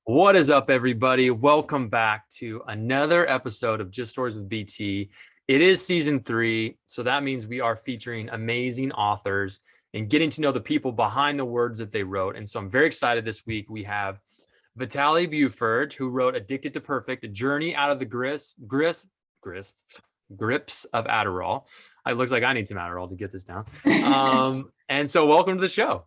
What is up, everybody? Welcome back to another episode of Just Stories with BT. It is season 3, so that means we are featuring amazing authors and getting to know the people behind the words that they wrote. And so I'm very excited this week. We have Vitale Buford, who wrote Addicted to Perfect, A Journey Out of the Grips of Adderall. It looks like I need some Adderall to get this down. And so welcome to the show.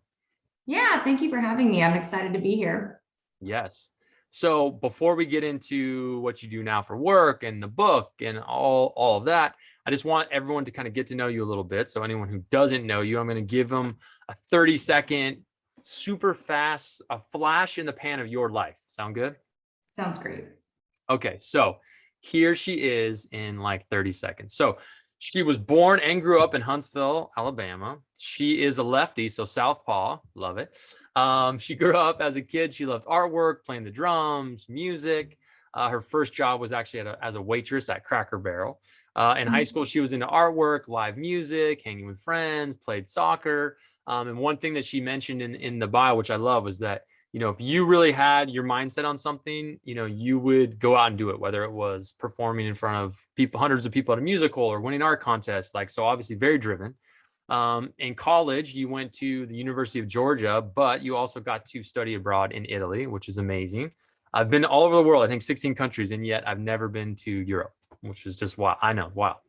Yeah, thank you for having me. I'm excited to be here. Yes. So before we get into what you do now for work and the book and all of that, I just want everyone to kind of get to know you a little bit. So anyone who doesn't know you, I'm going to give them a 30-second, super fast, a flash in the pan of your life. Sound good? Sounds great. Okay. So here she is in like 30 seconds. So she was born and grew up in Huntsville, Alabama. She is a lefty, so southpaw, love it. She grew up as a kid. She loved artwork, playing the drums, music. Her first job was actually as a waitress at Cracker Barrel. In high school, she was into artwork, live music, hanging with friends, played soccer. And one thing that she mentioned in the bio, which I love, was that if you really had your mindset on something, you would go out and do it, whether it was performing in front of people, hundreds of people at a musical or winning art contests. So obviously very driven. In college, you went to the University of Georgia, but you also got to study abroad in Italy, which is amazing. I've been all over the world, I think 16 countries, and yet I've never been to Europe, which is just wow. I know, wow,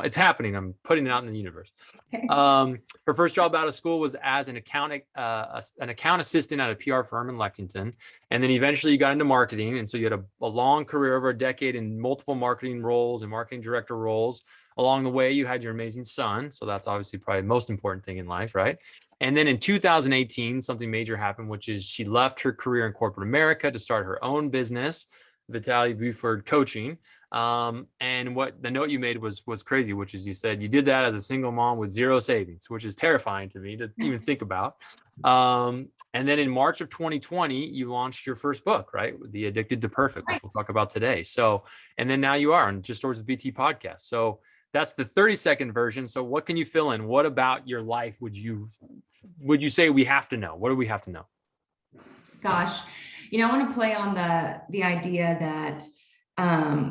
it's happening. I'm putting it out in the universe. Her first job out of school was as an account assistant at a PR firm in Lexington, and then eventually you got into marketing. And so you had a long career, over a decade, in multiple marketing roles and marketing director roles. Along the way, you had your amazing son, so that's obviously probably the most important thing in life, right? And then in 2018, something major happened, which is she left her career in corporate America to start her own business, Vitale Buford Coaching. And what the note you made was crazy, which is you said you did that as a single mom with zero savings, which is terrifying to me to even think about. And then in March of 2020, you launched your first book, right? The Addicted to Perfect, which we'll talk about today. So, and then now you are on Just Stories with BT podcast. So that's the 30-second version. So what can you fill in? What about your life would you say we have to know? What do we have to know? Gosh, I want to play on the idea that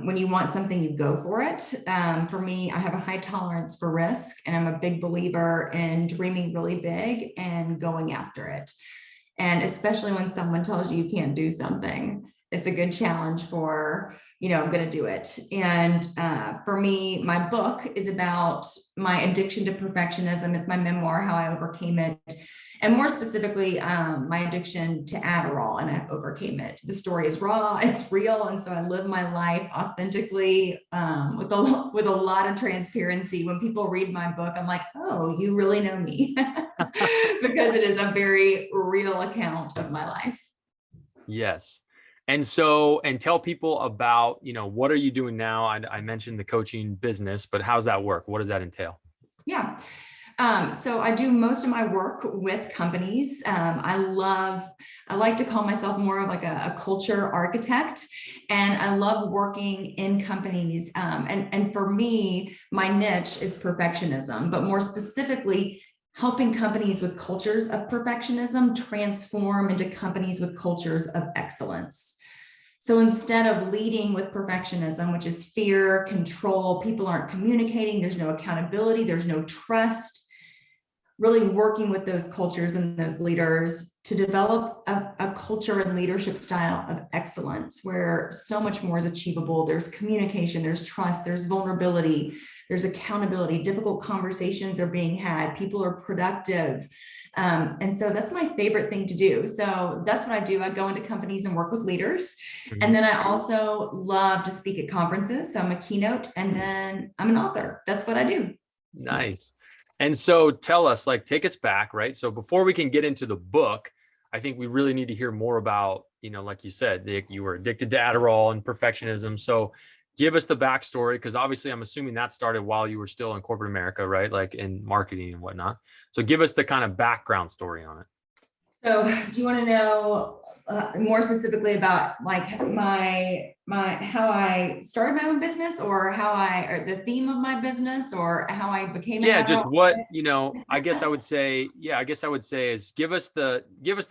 when you want something, you go for it. For me, I have a high tolerance for risk, and I'm a big believer in dreaming really big and going after it. And especially when someone tells you you can't do something, it's a good challenge for, I'm going to do it. And for me, my book is about my addiction to perfectionism. It's my memoir, how I overcame it. And more specifically, my addiction to Adderall, and I overcame it. The story is raw, it's real. And so I live my life authentically with a lot of transparency. When people read my book, I'm like, oh, you really know me, because it is a very real account of my life. Yes. And tell people about, what are you doing now? I mentioned the coaching business, but how's that work? What does that entail? Yeah. So I do most of my work with companies. I like to call myself more of like a culture architect, and I love working in companies. And for me, my niche is perfectionism, but more specifically, helping companies with cultures of perfectionism transform into companies with cultures of excellence. So instead of leading with perfectionism, which is fear, control, people aren't communicating, there's no accountability, there's no trust, really working with those cultures and those leaders to develop a culture and leadership style of excellence, where so much more is achievable. There's communication, there's trust, there's vulnerability, there's accountability, difficult conversations are being had, people are productive. And so that's my favorite thing to do. So that's what I do. I go into companies and work with leaders. Mm-hmm. And then I also love to speak at conferences. So I'm a keynote, and then I'm an author. That's what I do. Nice. And so tell us, take us back, right? So before we can get into the book, I think we really need to hear more about, like you said, you were addicted to Adderall and perfectionism. So give us the backstory, because obviously I'm assuming that started while you were still in corporate America, right? Like in marketing and whatnot. So give us the kind of background story on it. So do you want to know more specifically about like how I started my own business, or or the theme of my business, or how I became an Yeah, just Adderall? what, I guess I would say, is give us the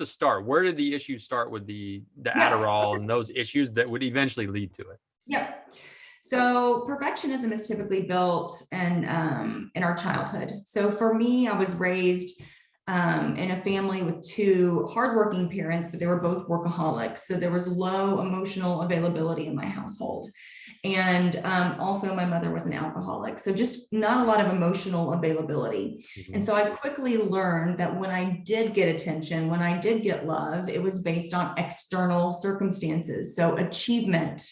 start. Where did the issues start with the Yeah. Adderall and those issues that would eventually lead to it? Yeah. So perfectionism is typically built in our childhood. So for me, I was raised in a family with two hardworking parents, but they were both workaholics. So there was low emotional availability in my household. And also, my mother was an alcoholic. So just not a lot of emotional availability. And Mhm. so I quickly learned that when I did get attention, when I did get love, it was based on external circumstances. So achievement,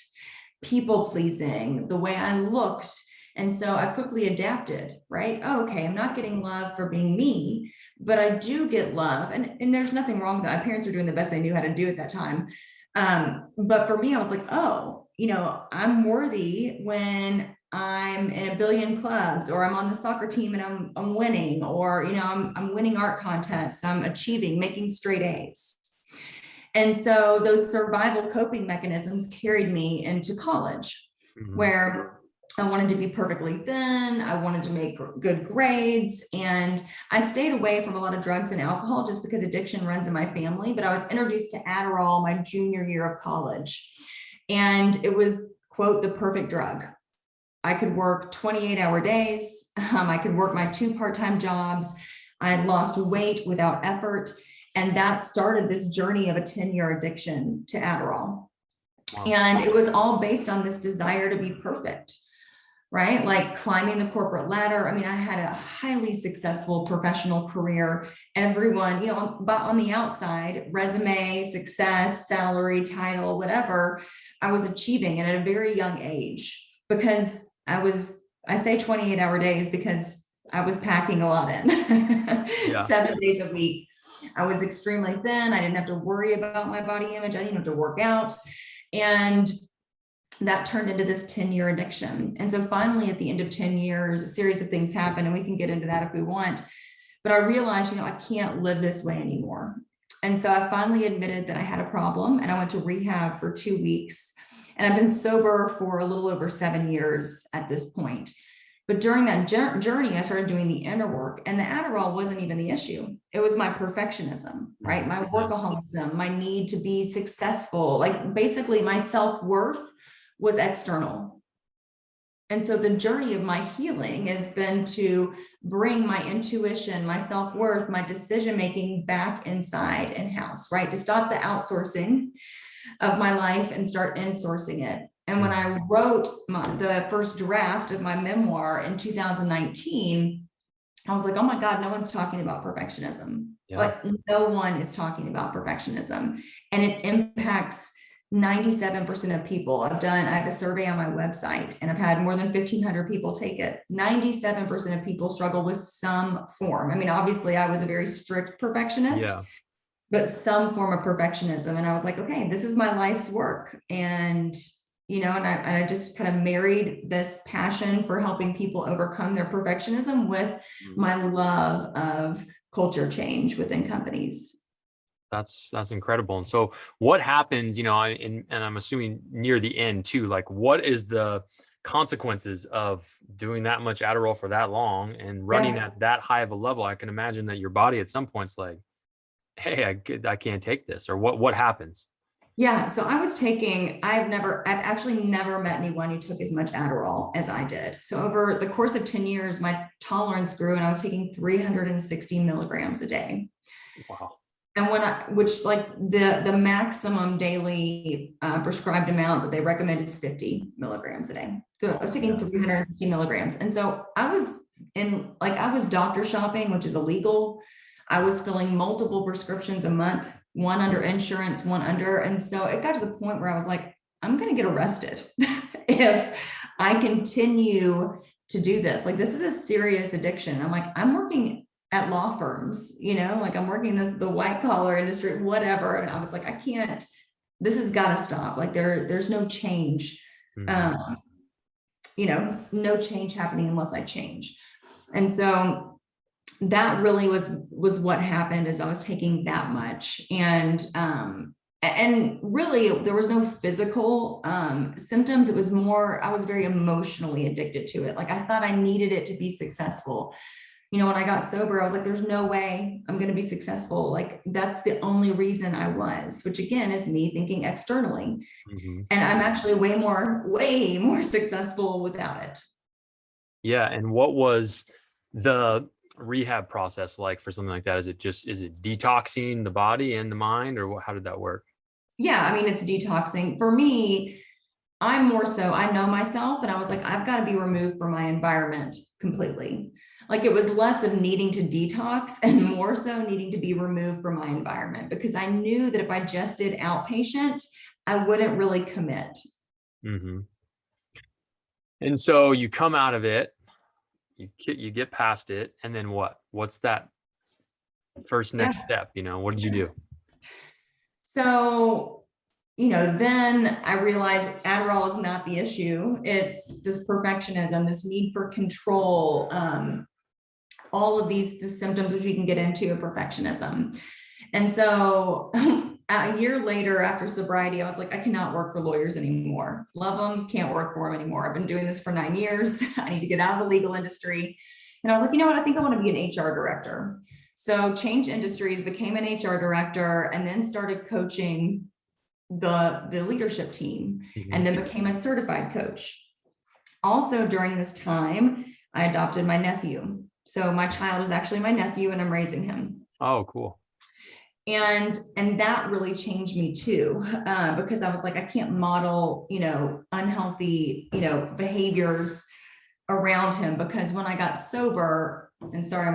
people pleasing, the way I looked. And so I quickly adapted, right? Oh, okay, I'm not getting love for being me, but I do get love. And there's nothing wrong with that. My parents were doing the best they knew how to do at that time. But for me, I was like, oh, I'm worthy when I'm in a billion clubs, or I'm on the soccer team and I'm winning, or I'm winning art contests, I'm achieving, making straight A's. And so those survival coping mechanisms carried me into college, Mhm. where I wanted to be perfectly thin. I wanted to make good grades. And I stayed away from a lot of drugs and alcohol just because addiction runs in my family. But I was introduced to Adderall my junior year of college. And it was, quote, the perfect drug. I could work 28-hour days. I could work my two part-time jobs. I lost weight without effort. And that started this journey of a 10-year addiction to Adderall. Wow. And it was all based on this desire to be perfect, right? Like climbing the corporate ladder. I mean, I had a highly successful professional career. Everyone, but on the outside, resume, success, salary, title, whatever, I was achieving it at a very young age, because I say 28-hour days because I was packing a lot in Yeah. 7 days a week. I was extremely thin. I didn't have to worry about my body image. I didn't have to work out. And that turned into this 10-year addiction. And so finally, at the end of 10 years, a series of things happened, and we can get into that if we want. But I realized, I can't live this way anymore. And so I finally admitted that I had a problem, and I went to rehab for 2 weeks. And I've been sober for a little over 7 years at this point. But during that journey, I started doing the inner work, and the Adderall wasn't even the issue. It was my perfectionism, right? My Yeah. workaholism, my need to be successful, like basically my self-worth was external. And so the journey of my healing has been to bring my intuition, my self-worth, my decision-making back inside in-house, right? To stop the outsourcing of my life and start insourcing it. And when I wrote the first draft of my memoir in 2019, I was like, oh my God, no one's talking about perfectionism. Yeah. Like, no one is talking about perfectionism. And it impacts 97% of people. I have a survey on my website, and I've had more than 1,500 people take it. 97% of people struggle with some form. I mean, obviously, I was a very strict perfectionist, Yeah. but some form of perfectionism. And I was like, okay, this is my life's work. And and I just kind of married this passion for helping people overcome their perfectionism with my love of culture change within companies. That's incredible. And so what happens, and I'm assuming near the end too, like what is the consequences of doing that much Adderall for that long and running Yeah. at that high of a level? I can imagine that your body at some point's like, hey, I can't take this, or what happens? Yeah. So I've actually never met anyone who took as much Adderall as I did. So over the course of 10 years, my tolerance grew, and I was taking 360 milligrams a day. Wow. And which like the maximum daily prescribed amount that they recommend is 50 milligrams a day. So I was taking Yeah. 350 milligrams. And so I was doctor shopping, which is illegal. I was filling multiple prescriptions a month, one under insurance, one under. And so it got to the point where I was like, I'm going to get arrested if I continue to do this. Like, this is a serious addiction. I'm like, I'm working at law firms, like I'm working the white collar industry, whatever. And I was like, I can't, this has got to stop. Like there's no change, Mhm. no change happening unless I change. And so that really was what happened, is I was taking that much. And really there was no physical symptoms. It was more, I was very emotionally addicted to it. Like I thought I needed it to be successful. You know, when I got sober, I was like, there's no way I'm going to be successful. Like that's the only reason I was, which again is me thinking externally. Mm-hmm. And I'm actually way more successful without it. Yeah. And what was the rehab process like for something like that? Is it detoxing the body and the mind, or how did that work? Yeah, I mean, it's detoxing. For me, I'm more so, I know myself, and I was like, I've got to be removed from my environment completely. Like it was less of needing to detox and more so needing to be removed from my environment, because I knew that if I just did outpatient, I wouldn't really commit. Mm-hmm. And so you come out of it, you get past it, and then what? What's that first Yeah. next step? What did you do? So, then I realized Adderall is not the issue. It's this perfectionism, this need for control, all of the symptoms which we can get into of perfectionism. And so a year later after sobriety, I was like, I cannot work for lawyers anymore. Love them, can't work for them anymore. I've been doing this for 9 years. I need to get out of the legal industry. And I was like, you know what? I think I want to be an HR director. So changed industries, became an HR director, and then started coaching the leadership team, Mm-hmm. and then became a certified coach. Also during this time, I adopted my nephew. So my child is actually my nephew, and I'm raising him. Oh, cool. And that really changed me too, because I was like, I can't model, unhealthy, behaviors around him, because when I got sober, and sorry,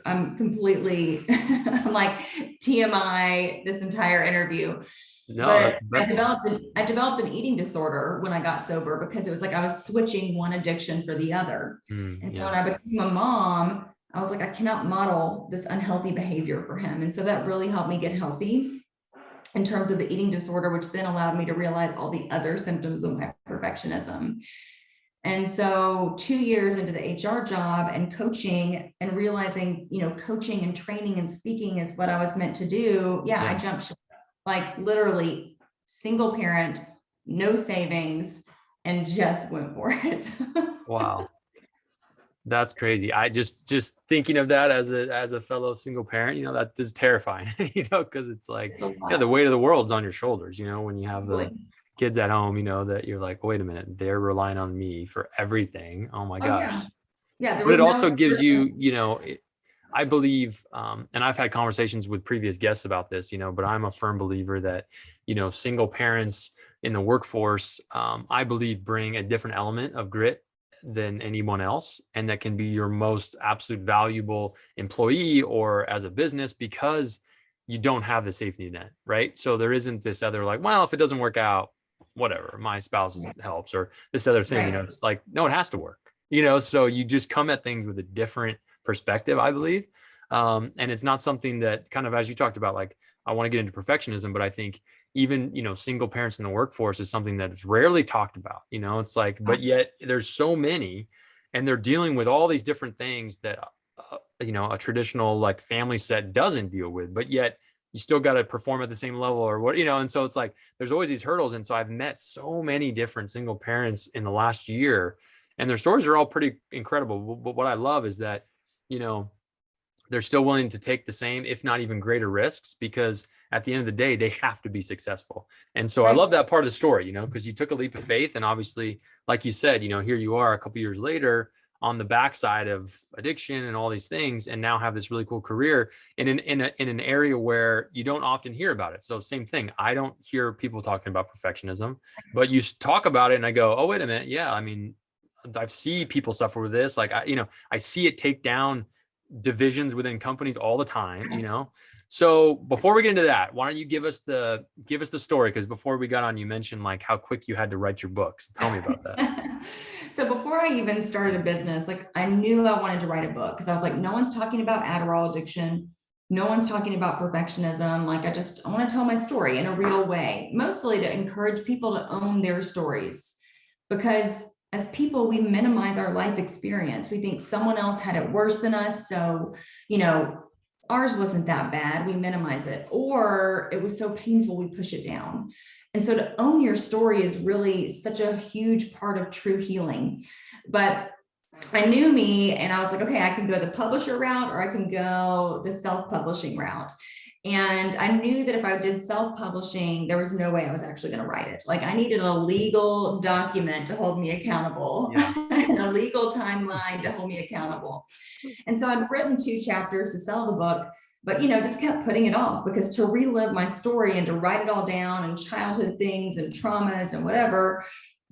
I'm completely I'm like TMI this entire interview, No, that's but the I best one. developed an eating disorder when I got sober, because it was like I was switching one addiction for the other. And so Yeah. when I became a mom, I was like, I cannot model this unhealthy behavior for him. And so that really helped me get healthy in terms of the eating disorder, which then allowed me to realize all the other symptoms of my perfectionism. And so 2 years into the HR job and coaching, and realizing, coaching and training and speaking is what I was meant to do. Yeah, I jumped ship. Like literally single parent, no savings, and just went for it. Wow. That's crazy. I just thinking of that as a fellow single parent, that is terrifying, because it's like, It's a yeah, the lot. weight of the world's on your shoulders, when you have the Really. kids at home, that you're like, wait a minute, they're relying on me for everything. Oh my Oh yeah. gosh. Yeah, there But it was no also gives you, Christmas. I believe, and I've had conversations with previous guests about this, but I'm a firm believer that, single parents in the workforce, I believe bring a different element of grit than anyone else. And that can be your most absolute valuable employee or as a business, because you don't have the safety net, right? So there isn't this other like, well, if it doesn't work out, whatever, my spouse helps, or this other thing, Right. it's like, no, it has to work. So you just come at things with a different perspective, I believe. And it's not something that, kind of, as you talked about, like, I want to get into perfectionism, but I think even, single parents in the workforce is something that's rarely talked about. It's like, but yet there's so many, and they're dealing with all these different things that, a traditional like family set doesn't deal with, but yet you still got to perform at the same level or what, and so it's like, there's always these hurdles. And so I've met so many different single parents in the last year, and their stories are all pretty incredible. But what I love is that, you know, they're still willing to take the same, if not even greater risks, because at the end of the day, they have to be successful. And so I Right. love that part of the story, because you took a leap of faith, and obviously, like you said, here you are a couple years later on the backside of addiction and all these things, and now have this really cool career in an area where you don't often hear about it. So same thing. I don't hear people talking about perfectionism, but you talk about it and I go, oh, wait a minute. Yeah. I mean, I've seen people suffer with this. Like, I see it take down divisions within companies all the time. So before we get into that, why don't you give us the story? Because before we got on, you mentioned like how quick you had to write your books. Tell me about that. So before I even started a business, like I knew I wanted to write a book, because I was like, no one's talking about Adderall addiction. No one's talking about perfectionism. Like I want to tell my story in a real way, mostly to encourage people to own their stories, because as people, we minimize our life experience. We think someone else had it worse than us. So, ours wasn't that bad. We minimize it, or it was so painful, we push it down. And so to own your story is really such a huge part of true healing. But I knew me, and I was like, okay, I can go the publisher route, or I can go the self-publishing route. And I knew that if I did self-publishing, there was no way I was actually going to write it. Like, I needed a legal document to hold me accountable, and a legal timeline to hold me accountable. And so I'd written 2 chapters to sell the book, but just kept putting it off, because to relive my story and to write it all down, and childhood things and traumas and whatever,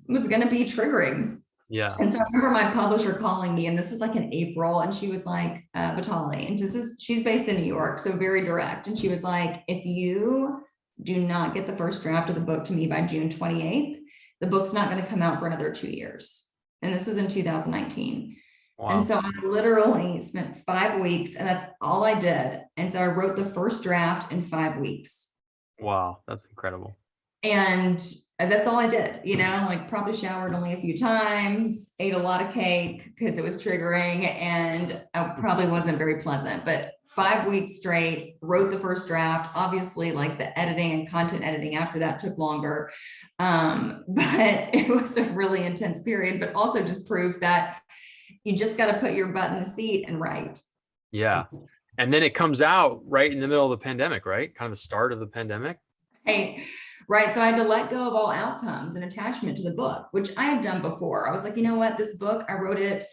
was going to be triggering. Yeah. And so I remember my publisher calling me, and this was like in April, and she was like, Vitale, and she's based in New York, so very direct. And she was like, if you do not get the first draft of the book to me by June 28th, the book's not going to come out for another 2 years. And this was in 2019. Wow. And so I literally spent 5 weeks, and that's all I did. And so I wrote the first draft in 5 weeks. Wow, that's incredible. And that's all I did, like probably showered only a few times, ate a lot of cake because it was triggering, and I probably wasn't very pleasant, but 5 weeks straight, wrote the first draft. Obviously, like the editing and content editing after that took longer. But it was a really intense period, but also just proof that you just got to put your butt in the seat and write. Yeah. And then it comes out right in the middle of the pandemic, right? Kind of the start of the pandemic. Hey, right. So I had to let go of all outcomes and attachment to the book, which I had done before. I was like, you know what, this book, I wrote it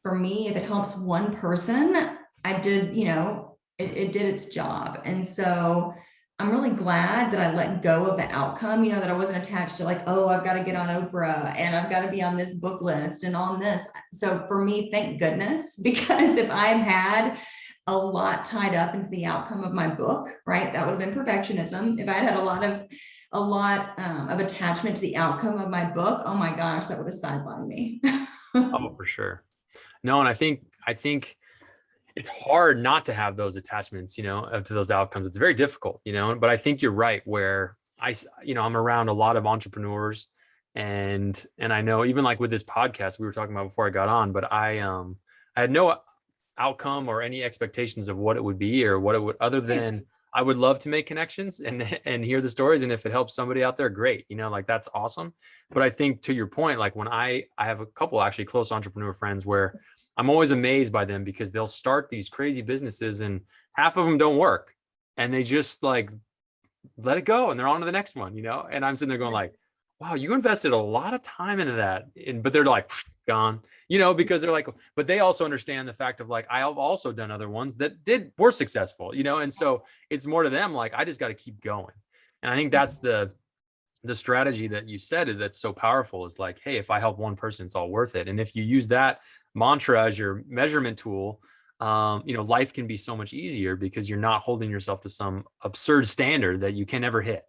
for me. If it helps one person, I did, it did its job. And so I'm really glad that I let go of the outcome, that I wasn't attached to like, oh, I've got to get on Oprah and I've got to be on this book list and on this. So for me, thank goodness, because if I had a lot tied up into the outcome of my book, right, that would have been perfectionism. If I had a lot of attachment to the outcome of my book, oh my gosh, that would have sidelined me. Oh, for sure. No, and I think it's hard not to have those attachments, to those outcomes. It's very difficult, but I think you're right, where I'm around a lot of entrepreneurs, and I know, even like with this podcast we were talking about before I got on, but I had no outcome or any expectations of what it would be or what it would, other than I would love to make connections and hear the stories. And if it helps somebody out there, great, like that's awesome. But I think, to your point, like when I have a couple actually close entrepreneur friends where I'm always amazed by them, because they'll start these crazy businesses and half of them don't work, and they just like let it go and they're on to the next one, and I'm sitting there going like, wow, you invested a lot of time into that. But they're like gone, because they're like, but they also understand the fact of like, I have also done other ones that were successful, and so it's more to them, like, I just got to keep going. And I think that's the strategy that you said that's so powerful, is like, hey, if I help one person, it's all worth it. And if you use that mantra as your measurement tool, life can be so much easier, because you're not holding yourself to some absurd standard that you can never hit,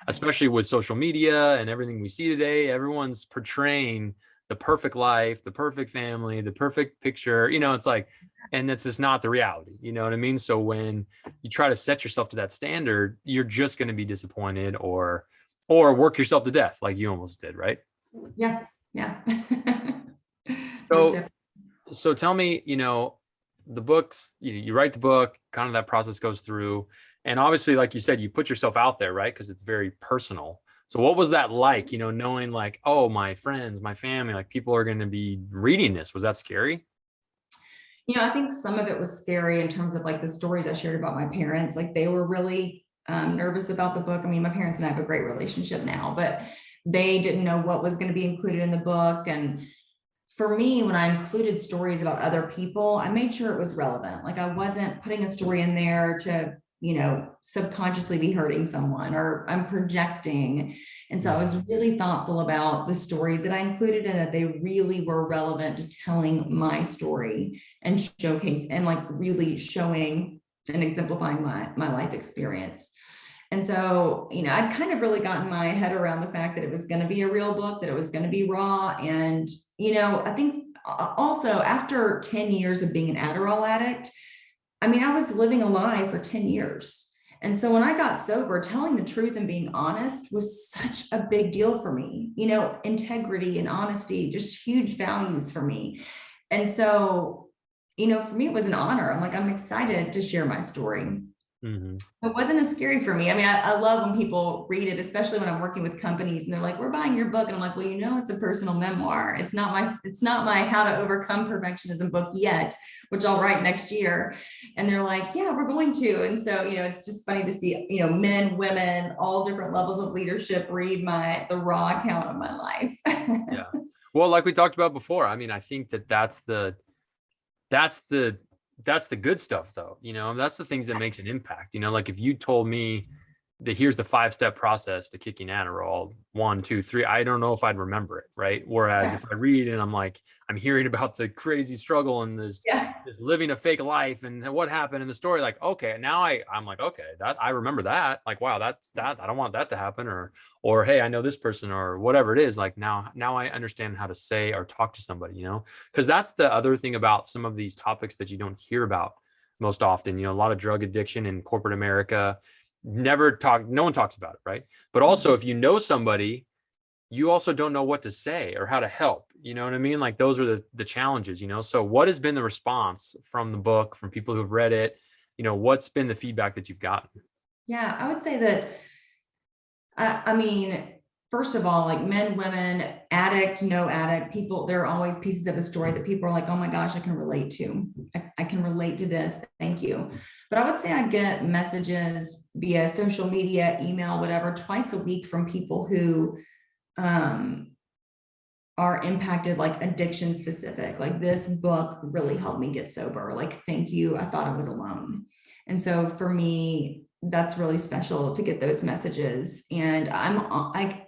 especially with social media and everything we see today. Everyone's portraying the perfect life, the perfect family, the perfect picture, it's like, and that's just not the reality. You know what I mean? So when you try to set yourself to that standard, you're just going to be disappointed or work yourself to death, like you almost did, right? Yeah. Yeah. So tell me, the books, you write the book, kind of that process goes through, and obviously, like you said, you put yourself out there, right? Because it's very personal. So what was that like, knowing like, oh, my friends, my family, like people are going to be reading this? Was that scary? I think some of it was scary in terms of like the stories I shared about my parents. Like, they were really nervous about the book. I mean, my parents and I have a great relationship now, but they didn't know what was going to be included in the book. And for me, when I included stories about other people, I made sure it was relevant. Like, I wasn't putting a story in there to, subconsciously be hurting someone, or I'm projecting. And so I was really thoughtful about the stories that I included, and that they really were relevant to telling my story and showcase, and like really showing and exemplifying my life experience. And so, I'd kind of really gotten my head around the fact that it was going to be a real book, that it was going to be raw. And, I think also, after 10 years of being an Adderall addict, I mean, I was living a lie for 10 years. And so when I got sober, telling the truth and being honest was such a big deal for me. You know, integrity and honesty, just huge values for me. And so, you know, for me, it was an honor. I'm like, I'm excited to share my story. Mhm. It wasn't as scary for me. I mean, I love when people read it, especially when I'm working with companies and they're like, we're buying your book. And I'm like, well, you know, it's a personal memoir. It's not my how to overcome perfectionism book yet, which I'll write next year. And they're like, yeah, we're going to. And so, you know, it's just funny to see, you know, men, women, all different levels of leadership read the raw account of my life. Yeah. Well, like we talked about before, I mean, I think that's the that's the good stuff though, you know, that's the things that makes an impact, you know, like if you told me that here's the 5-step process to kicking Adderall, 1, 2, 3, I don't know if I'd remember it, right? Whereas Yeah. if I read it and I'm like, I'm hearing about the crazy struggle and Yeah. this living a fake life and what happened in the story, like, okay, now I'm like, okay, that I remember that, like, wow, that's that, I don't want that to happen, or hey, I know this person or whatever it is, like now I understand how to say or talk to somebody, you know, because that's the other thing about some of these topics that you don't hear about most often, you know, a lot of drug addiction in corporate America, no one talks about it, right? But also if you know somebody, you also don't know what to say or how to help, you know what I mean? Like those are the challenges, you know. So what has been the response from the book, from people who've read it, you know, what's been the feedback that you've gotten? Yeah. I would say that I mean, first of all, like men, women, addict, no addict, people, there are always pieces of the story that people are like, oh my gosh, I can relate to. I can relate to this. Thank you. But I would say I get messages via social media, email, whatever, twice a week from people who um, are impacted, like addiction specific. Like this book really helped me get sober. Like, thank you. I thought I was alone. And so for me, that's really special to get those messages. And I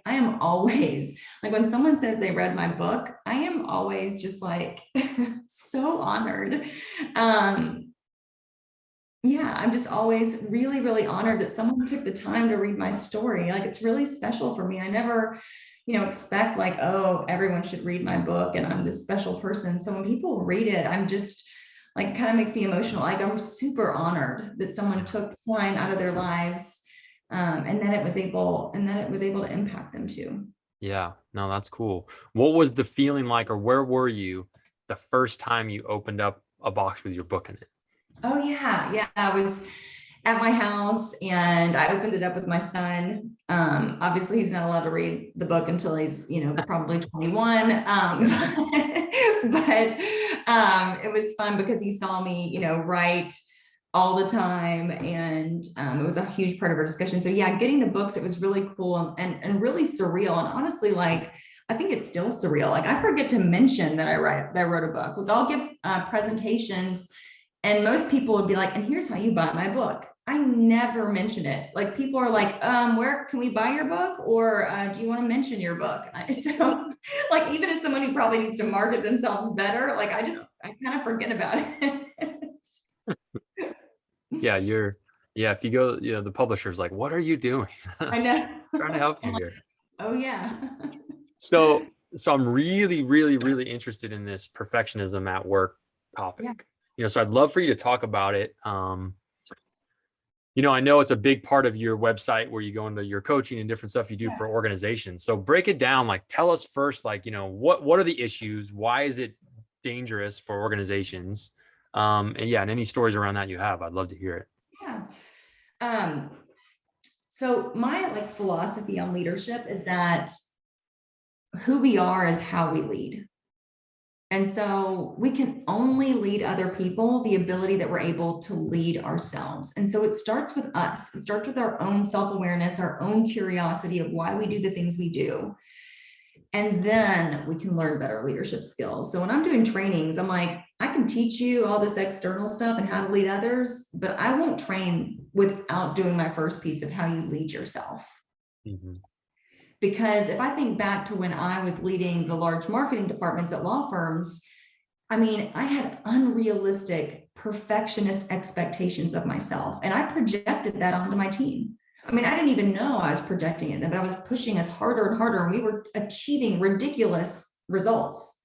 am always like, when someone says they read my book, I am always just like so honored. Um, yeah, I'm just always really, really honored that someone took the time to read my story. Like it's really special for me. I never, you know, expect like, oh, everyone should read my book and I'm this special person. So when people read it, I'm just like kind of makes me emotional. Like I'm super honored that someone Yeah. took time out of their lives, and that it was able to impact them too. Yeah, no, that's cool. What was the feeling like, or where were you the first time you opened up a box with your book in it? Oh yeah, yeah. I was at my house and I opened it up with my son. Obviously, he's not allowed to read the book until he's, you know, probably 21. Yeah. But it was fun because he saw me, you know, write all the time. And it was a huge part of our discussion. So, yeah, getting the books, it was really cool and really surreal. And honestly, like, I think it's still surreal. Like, I forget to mention that I wrote a book. Like, I'll give presentations and most people would be like, and here's how you buy my book. I never mention it. Like people are like, where can we buy your book? Or do you want to mention your book? So like, even as someone who probably needs to market themselves better, like I kind of forget about it. Yeah, yeah, if you go, you know, the publisher's like, what are you doing? I know. Trying to help I'm you like, here. oh yeah. So I'm really, really, really interested in this perfectionism at work Yeah. topic. You know, so I'd love for you to talk about it. You know, I know it's a big part of your website where you go into your coaching and different stuff you do Yeah. for organizations. So break it down, like tell us first, like, you know, what are the issues? Why is it dangerous for organizations? And yeah, and any stories around that you have, I'd love to hear it. Yeah. Um, so my like philosophy on leadership is that who we are is how we lead. And so we can only lead other people the ability that we're able to lead ourselves. And so it starts with us. It starts with our own self awareness, our own curiosity of why we do the things we do. And then we can learn better leadership skills. So when I'm doing trainings, I'm like, I can teach you all this external stuff and how to lead others, but I won't train without doing my first piece of how you lead yourself. Mhm. Because if I think back to when I was leading the large marketing departments at law firms, I mean, I had unrealistic perfectionist expectations of myself, and I projected that onto my team. I mean, I didn't even know I was projecting it, but I was pushing us harder and harder, and we were achieving ridiculous results.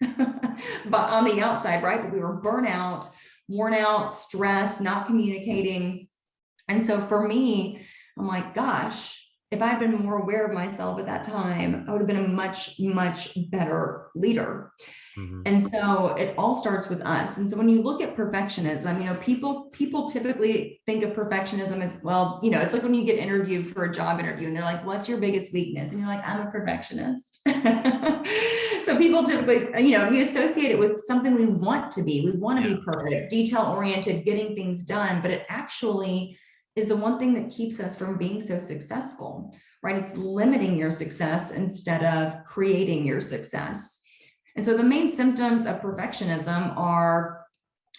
But on the outside, right? But we were burnout, worn out, stressed, not communicating. And so for me, I'm like, gosh, if I'd been more aware of myself at that time, I would have been a much, much better leader. Mhm. And so it all starts with us. And so when you look at perfectionism, people typically think of perfectionism as, well, it's like when you get interviewed for a job interview and they're like, what's your biggest weakness? And you're like, I'm a perfectionist. So people typically, we associate it with something we want to be. We want to Yeah. be perfect, detail oriented, getting things done, but it actually is the one thing that keeps us from being so successful, right? It's limiting your success instead of creating your success. And so the main symptoms of perfectionism are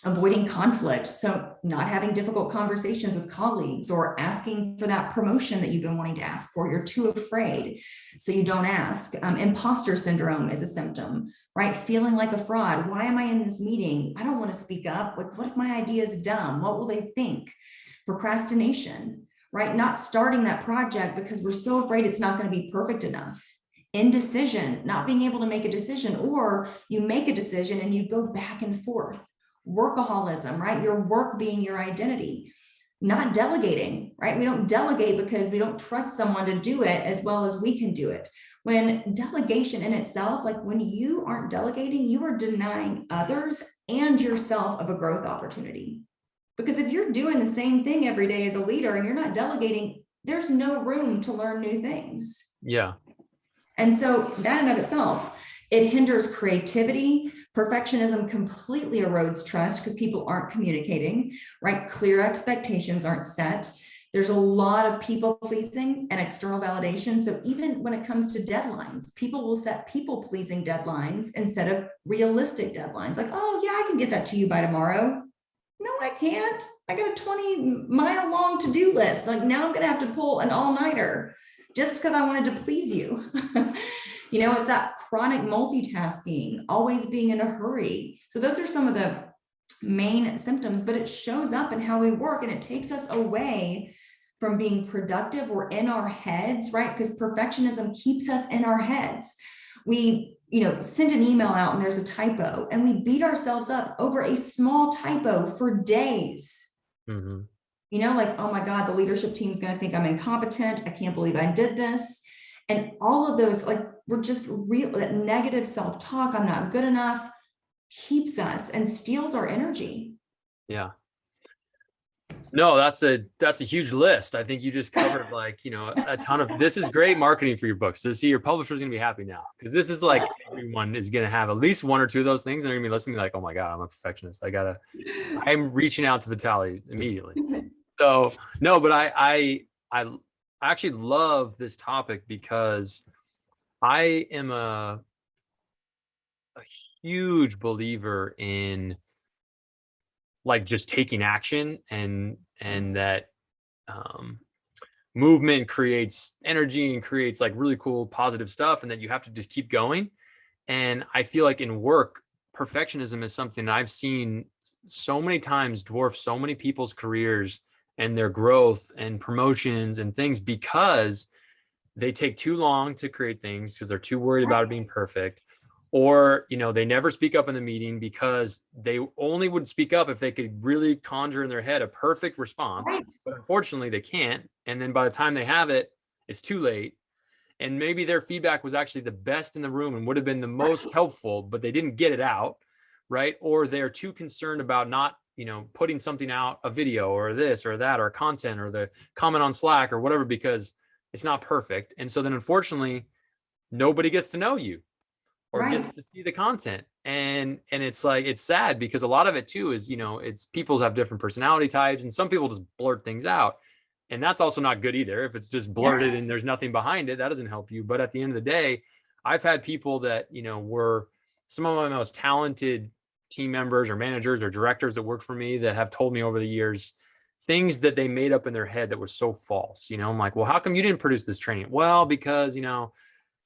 avoiding conflict. So not having difficult conversations with colleagues or asking for that promotion that you've been wanting to ask for. You're too afraid, so you don't ask. Imposter syndrome is a symptom, right? Feeling like a fraud. Why am I in this meeting? I don't want to speak up. Like, what if my idea is dumb? What will they think? Procrastination, right? Not starting that project because we're so afraid it's not going to be perfect enough. Indecision, not being able to make a decision, or you make a decision and you go back and forth. Workaholism, right? Your work being your identity. Not delegating, right? We don't delegate because we don't trust someone to do it as well as we can do it. When delegation in itself, like when you aren't delegating, you are denying others and yourself of a growth opportunity. Because if you're doing the same thing every day as a leader and you're not delegating, there's no room to learn new things. Yeah. And so that in of itself, it hinders creativity. Perfectionism completely erodes trust because people aren't communicating, right? Clear expectations aren't set. There's a lot of people pleasing and external validation. So even when it comes to deadlines, people will set people pleasing deadlines instead of realistic deadlines. Like, oh yeah, I can get that to you by tomorrow. No, I can't. I got a 20-mile long to-do list. Like, now I'm going to have to pull an all-nighter just because I wanted to please you. It's that chronic multitasking, always being in a hurry. So those are some of the main symptoms, but it shows up in how we work, and it takes us away from being productive. We're in our heads, right? Because perfectionism keeps us in our heads. We send an email out and there's a typo, and we beat ourselves up over a small typo for days. Mm-hmm. Like, oh my God, the leadership team is going to think I'm incompetent. I can't believe I did this. And all of those, like, we're just real, that negative self-talk, I'm not good enough, keeps us and steals our energy. Yeah. No, that's a huge list. I think you just covered a ton of, this is great marketing for your books. So see, your publisher's gonna be happy now, because this is like everyone is gonna have at least one or two of those things, and they're gonna be listening like, oh my God, I'm a perfectionist. I'm reaching out to Vitale immediately. So no, but I actually love this topic because I am a huge believer in like just taking action, and that movement creates energy and creates like really cool positive stuff, and that you have to just keep going. And I feel like in work, perfectionism is something I've seen so many times dwarf so many people's careers and their growth and promotions and things, because they take too long to create things because they're too worried about it being perfect. Or they never speak up in the meeting because they only would speak up if they could really conjure in their head a perfect response. Right. But unfortunately they can't, and then by the time they have it, it's too late. And maybe their feedback was actually the best in the room and would have been the most helpful, but they didn't get it out, right? Or they're too concerned about not putting something out, a video or this or that or content or the comment on Slack or whatever, because it's not perfect. And so then unfortunately nobody gets to know you or Right. gets to see the content. And it's like, it's sad because a lot of it too is, it's people have different personality types, and some people just blurt things out. And that's also not good either. If it's just blurted and there's nothing behind it, that doesn't help you. But at the end of the day, I've had people that, were some of my most talented team members or managers or directors that work for me that have told me over the years things that they made up in their head that was so false. I'm like, well, how come you didn't produce this training? Well, because,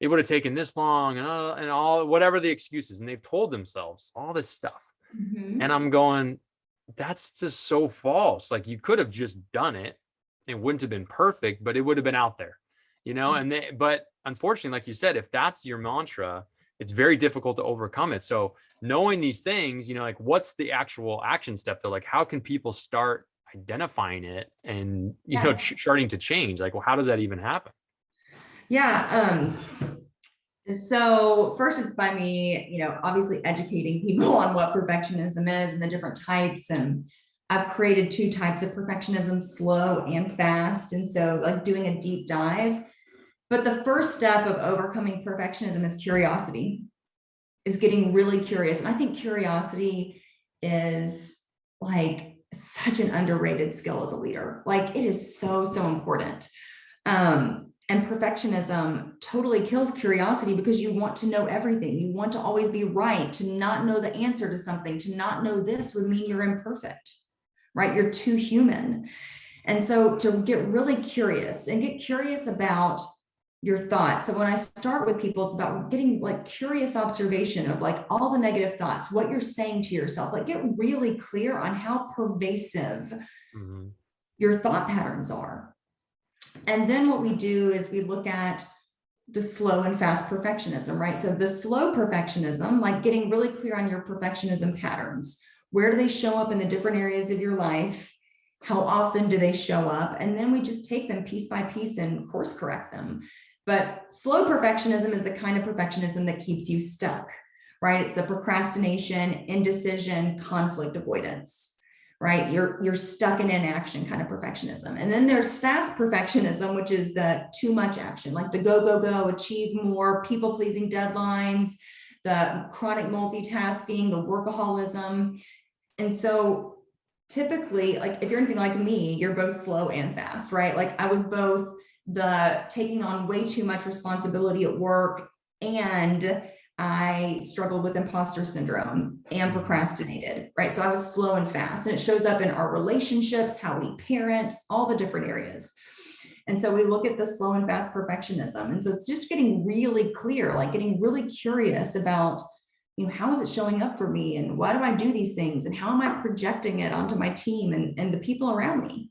it would have taken this long and all, whatever the excuses. And they've told themselves all this stuff. Mm-hmm. And I'm going, that's just so false. Like, you could have just done it. It wouldn't have been perfect, but it would have been out there, but unfortunately, like you said, if that's your mantra, it's very difficult to overcome it. So knowing these things, like, what's the actual action step though? Like, how can people start identifying it and, Yeah. starting to change? Like, well, how does that even happen? Yeah. So first it's by me, obviously educating people on what perfectionism is and the different types. And I've created two types of perfectionism, slow and fast. And so like doing a deep dive. But the first step of overcoming perfectionism is curiosity, is getting really curious. And I think curiosity is like such an underrated skill as a leader. Like it is so, so important. And perfectionism totally kills curiosity because you want to know everything. You want to always be right. To not know the answer to something, to not know this would mean you're imperfect, right? You're too human. And so to get really curious and get curious about your thoughts. So when I start with people, it's about getting like curious observation of like all the negative thoughts, what you're saying to yourself, like get really clear on how pervasive your thought patterns are. And then what we do is we look at the slow and fast perfectionism, right? So the slow perfectionism, like getting really clear on your perfectionism patterns. Where do they show up in the different areas of your life? How often do they show up? And then we just take them piece by piece and course correct them. But slow perfectionism is the kind of perfectionism that keeps you stuck, right? It's the procrastination, indecision, conflict avoidance, right? You're stuck in inaction kind of perfectionism. And then there's fast perfectionism, which is the too much action, like the go, go, go, achieve more, people pleasing deadlines, the chronic multitasking, the workaholism. And so typically, like if you're anything like me, you're both slow and fast, right? Like I was both the taking on way too much responsibility at work, and I struggled with imposter syndrome and procrastinated, right? So I was slow and fast, and it shows up in our relationships, how we parent, all the different areas. And so we look at the slow and fast perfectionism. And so it's just getting really clear, like getting really curious about, how is it showing up for me? And why do I do these things? And how am I projecting it onto my team and the people around me?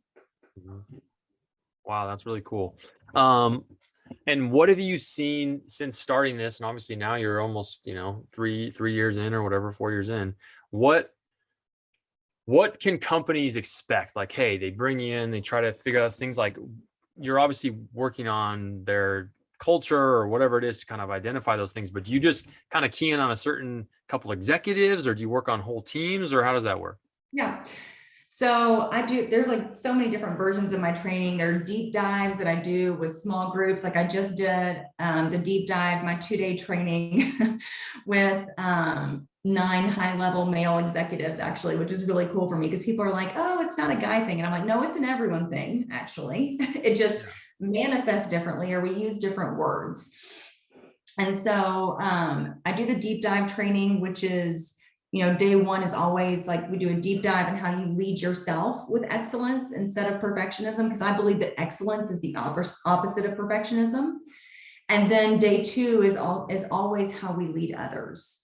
Wow, that's really cool. And what have you seen since starting this? And obviously now you're almost, 3 years in or whatever, 4 years in. What can companies expect? Like, hey, they bring you in, they try to figure out things like you're obviously working on their culture or whatever it is to kind of identify those things, but do you just kind of key in on a certain couple executives, or do you work on whole teams, or how does that work? Yeah. So there's like so many different versions of my training. There are deep dives that I do with small groups. Like I just did the deep dive, my 2-day training with 9 high-level male executives, actually, which is really cool for me because people are like, oh, it's not a guy thing. And I'm like, no, it's an everyone thing, actually. It just manifests differently, or we use different words. And so I do the deep dive training, which is, day one is always like we do a deep dive on how you lead yourself with excellence instead of perfectionism, because I believe that excellence is the opposite of perfectionism. And then day two is always how we lead others.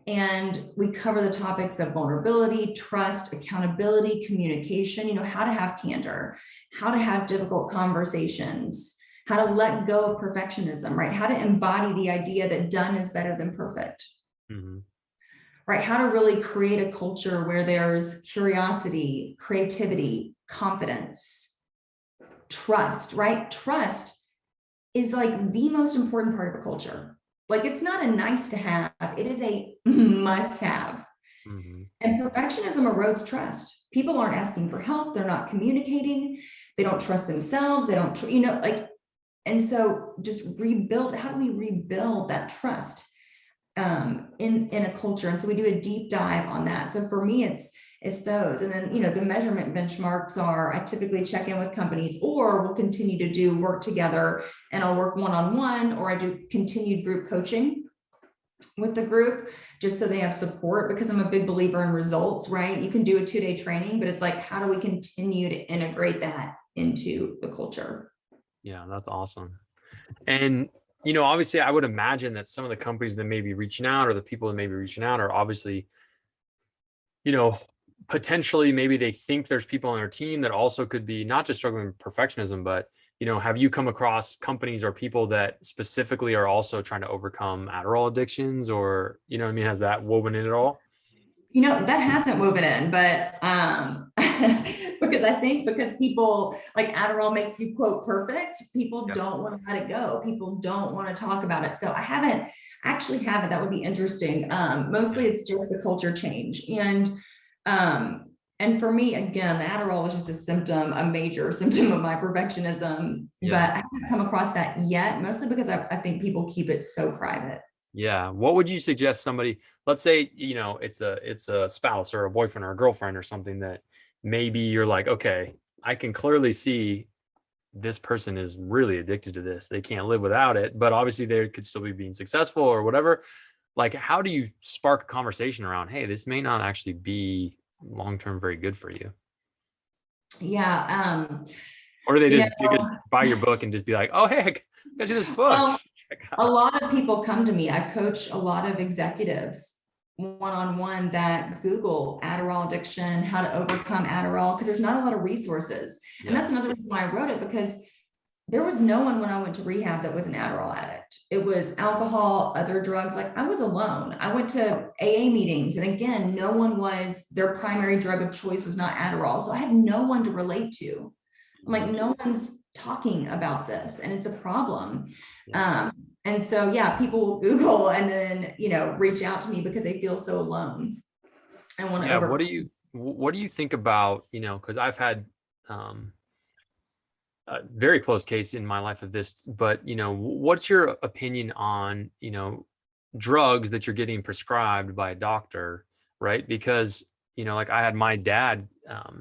And we cover the topics of vulnerability, trust, accountability, communication, how to have candor, how to have difficult conversations, how to let go of perfectionism, right? How to embody the idea that done is better than perfect. Right? How to really create a culture where there's curiosity, creativity, confidence, trust, right? Trust is like the most important part of a culture. Like it's not a nice to have, it is a must have. And perfectionism erodes trust. People aren't asking for help. They're not communicating. They don't trust themselves. They don't, and so just rebuild. How do we rebuild that trust in a culture? And so we do a deep dive on that. So for me, it's those. And then, the measurement benchmarks are, I typically check in with companies, or we'll continue to do work together, and I'll work one-on-one, or I do continued group coaching with the group just so they have support, because I'm a big believer in results, right? You can do a 2-day training, but it's like, how do we continue to integrate that into the culture? Yeah, that's awesome. And, obviously I would imagine that some of the companies that may be reaching out, or the people that may be reaching out, are obviously, potentially maybe they think there's people on their team that also could be not just struggling with perfectionism, but, have you come across companies or people that specifically are also trying to overcome Adderall addictions, or, has that woven in at all? That hasn't woven in, but because I think because people like Adderall makes you quote perfect, people Yeah. don't want to let it go. People don't want to talk about it. So I haven't actually haven't. That would be interesting. Mostly it's just the culture change. Um, and for me, again, the Adderall was just a symptom, a major symptom of my perfectionism, but Yeah. I haven't come across that yet, mostly because I think people keep it so private. Yeah. What would you suggest somebody, let's say, it's a spouse or a boyfriend or a girlfriend or something that maybe you're like, okay, I can clearly see this person is really addicted to this. They can't live without it, but obviously they could still be being successful or whatever. Like, how do you spark a conversation around, hey, this may not actually be long-term very good for you? Yeah. Or do they You just, you just know, buy your book and just be like, oh, hey, I got you this book. well, Check a out. lot of people come to me. I coach a lot of executives one-on-one that Google Adderall addiction, how to overcome Adderall, because there's not a lot of resources. And Yeah. that's another reason why I wrote it, because there was no one when I went to rehab that was an Adderall addict. It was alcohol, other drugs. Like I was alone. I went to AA meetings, and again, no one was, their primary drug of choice was not Adderall. So I had no one to relate to. I'm like, Mhm. no one's talking about this, and it's a problem. Yeah. Um, and so, yeah, people will Google and then, reach out to me because they feel so alone and want to Yeah. What do overcome. you, what do you think about, because I've had, um, a very close case in my life of this, but what's your opinion on, drugs that you're getting prescribed by a doctor, right? Because, like I had my dad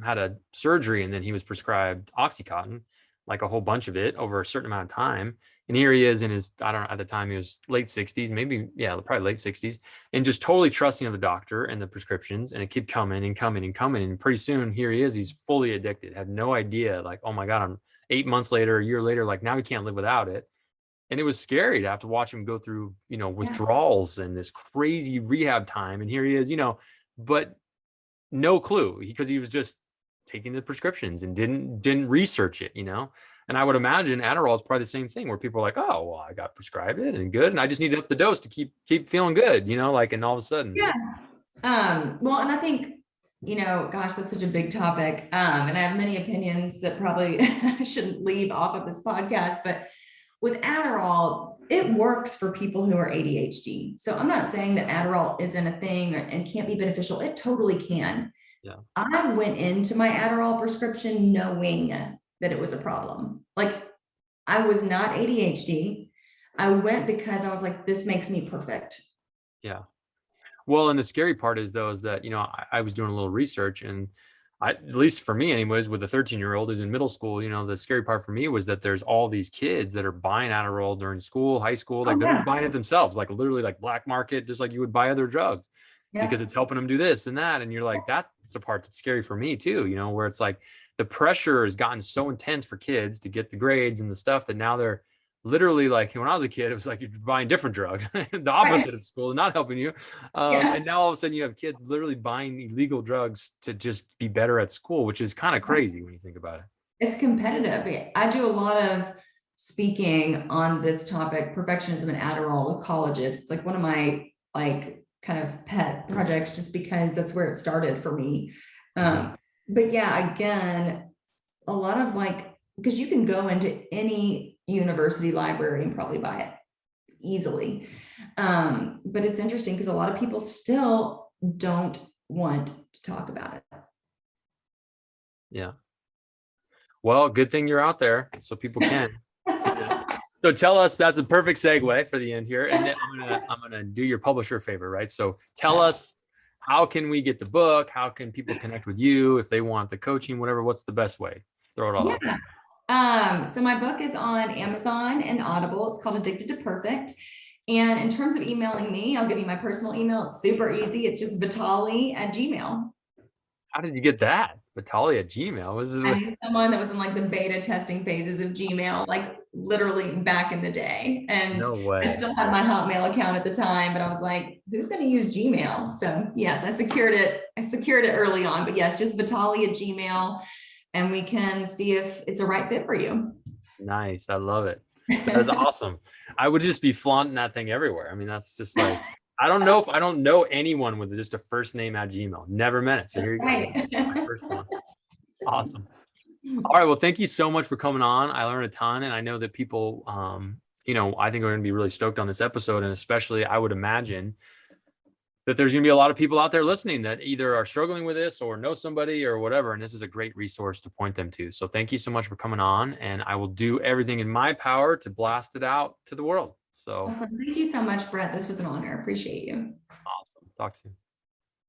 had a surgery and then he was prescribed Oxycontin, like a whole bunch of it over a certain amount of time. And here he is in his, I don't know, at the time he was late 60s, maybe, yeah, probably late 60s, and just totally trusting of the doctor and the prescriptions. And it kept coming and coming and coming. And pretty soon here he is, he's fully addicted, had no idea, like, oh my God, I'm 8 months later, a year later, like now he can't live without it. And it was scary to have to watch him go through, Yeah. withdrawals and this crazy rehab time. And here he is, but no clue because he was just taking the prescriptions and didn't research it. And I would imagine Adderall is probably the same thing where people are like, oh, well, I got prescribed it and good. And I just need to up the dose to keep feeling good, like, and all of a sudden. Yeah. Well, and I think, gosh, that's such a big topic. And I have many opinions that probably I shouldn't leave off of this podcast, but with Adderall, it works for people who are ADHD. So I'm not saying that Adderall isn't a thing and can't be beneficial. It totally can. Yeah. I went into my Adderall prescription knowing that it was a problem. Like I was not ADHD. I went because I was like, this makes me perfect. Yeah. Well, and the scary part is though, is that, I was doing a little research and at least for me anyways, with a 13-year-old who's in middle school, the scary part for me was that there's all these kids that are buying Adderall during school, high school, like Oh they're yeah. buying it themselves, like literally like black market, just like you would buy other drugs because Yeah. it's helping them do this and that. And you're like, that's the part that's scary for me too, where it's like the pressure has gotten so intense for kids to get the grades and the stuff that now they're literally like when I was a kid, it was like you're buying different drugs, the Right. opposite of school, not helping you. Yeah. And now all of a sudden you have kids literally buying illegal drugs to just be better at school, which is kind of crazy when you think about it. It's competitive. I do a lot of speaking on this topic, perfectionism and Adderall with colleges. It's like one of my like kind of pet projects just because that's where it started for me. Mhm. But yeah, again, a lot of like, because you can go into any university library and probably buy it easily. But it's interesting because a lot of people still don't want to talk about it. Yeah. Well, good thing you're out there so people can. So tell us, that's a perfect segue for the end here. And then I'm gonna do your publisher a favor, right? So tell us, how can we get the book? How can people connect with you if they want the coaching, whatever? What's the best way? Throw it all out there. Yeah. So my book is on Amazon and Audible. It's called Addicted to Perfect. And in terms of emailing me, I'll give you my personal email. It's super easy. It's just Vitale at Gmail. How did you get that? Vitale at Gmail. I mean, someone that was in like the beta testing phases of Gmail, like literally back in the day. And No I way. still had my Hotmail account at the time, but I was like, who's going to use Gmail? So yes, I secured it. I secured it early on, but yes, just Vitale at Gmail. And we can see if it's a right fit for you. Nice. I love it. That is awesome. I would just be flaunting that thing everywhere. I mean, that's just like, I don't know if I don't know anyone with just a first name at Gmail. Never met it. So here you go. Right. My first one. Awesome. All right. Well, thank you so much for coming on. I learned a ton, and I know that people, I think are going to be really stoked on this episode, and especially I would imagine that there's going to be a lot of people out there listening that either are struggling with this or know somebody or whatever. And this is a great resource to point them to. So thank you so much for coming on, and I will do everything in my power to blast it out to the world. So Awesome. Thank you so much, Brett. This was an honor. Appreciate you. awesome. Talk soon.